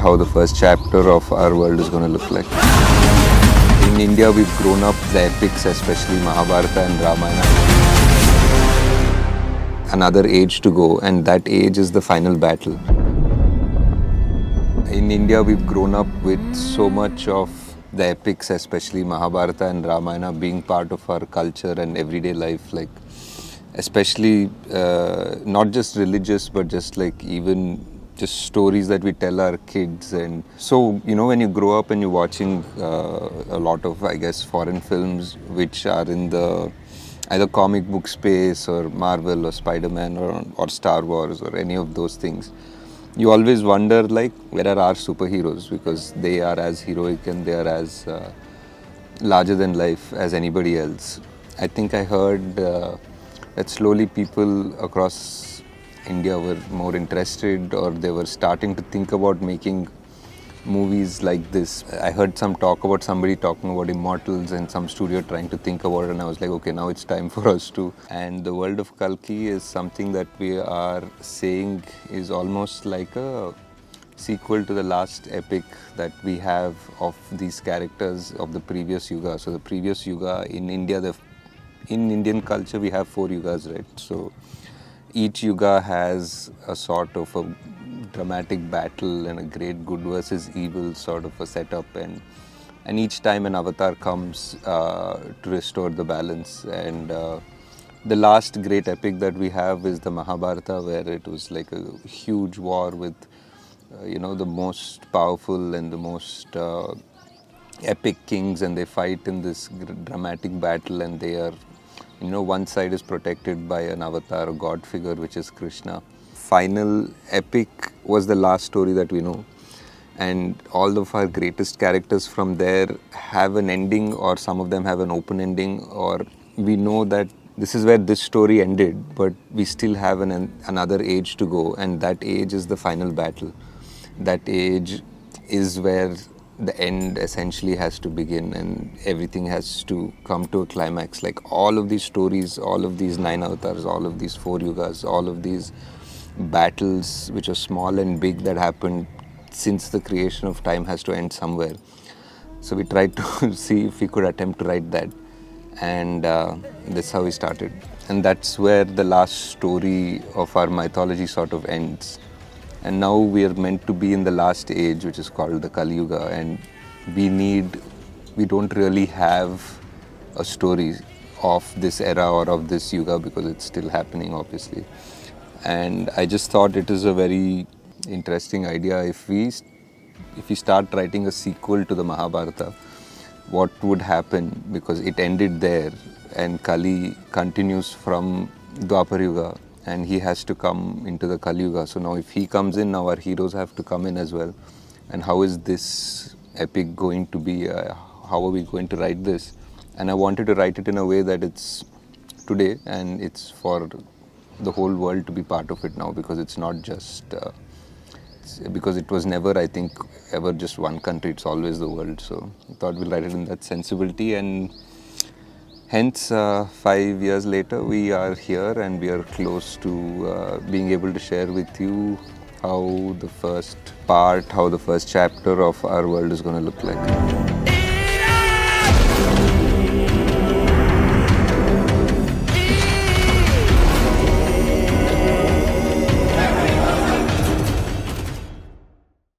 how the first chapter of our world is going to look like. In India, we've grown up the epics, especially Mahabharata and Ramayana. Another age to go, and that age is the final battle. In India, we've grown up with so much of the epics, especially Mahabharata and Ramayana, being part of our culture and everyday life, like especially not just religious, but just like even just stories that we tell our kids. And so, you know, when you grow up and you're watching a lot of, I guess, foreign films which are in the either comic book space or Marvel or Spider-Man or Star Wars or any of those things, you always wonder, like, where are our superheroes? Because they are as heroic and they are as larger than life as anybody else. I think I heard that slowly people across India were more interested, or they were starting to think about making movies like this. I heard some talk about somebody talking about Immortals and some studio trying to think about it, and I was like, okay, now it's time for us to. And the world of Kalki is something that we are saying is almost like a sequel to the last epic that we have of these characters of the previous yuga. So the previous yuga in India, in Indian culture, we have 4 yugas, right? So each yuga has a sort of a dramatic battle and a great good versus evil sort of a setup, and each time an avatar comes to restore the balance. And the last great epic that we have is the Mahabharata, where it was like a huge war with the most powerful and the most epic kings, and they fight in this dramatic battle, and they are, one side is protected by an avatar, a god figure, which is Krishna. Final epic was the last story that we know, and all of our greatest characters from there have an ending, or some of them have an open ending, or we know that this is where this story ended, but we still have another age to go, and that age is the final battle. That age is where the end essentially has to begin, and everything has to come to a climax. Like all of these stories, all of these 9 avatars, all of these 4 yugas, all of these battles which are small and big that happened since the creation of time has to end somewhere. So we tried to see if we could attempt to write that, and that's how we started. And that's where the last story of our mythology sort of ends. And now we are meant to be in the last age, which is called the Kali Yuga, and we don't really have a story of this era or of this yuga because it's still happening, obviously. And I just thought it is a very interesting idea if we start writing a sequel to the Mahabharata, what would happen, because it ended there and Kali continues from Dwapar Yuga, and he has to come into the Kali Yuga. So now if he comes in, now our heroes have to come in as well. And how is this epic going to be? How are we going to write this? And I wanted to write it in a way that it's today and it's for the whole world to be part of it now, because it's not just because it was never, I think, ever just one country. It's always the world. So I thought we'll write it in that sensibility, and hence 5 years later we are here and we are close to being able to share with you how the first chapter of our world is going to look like.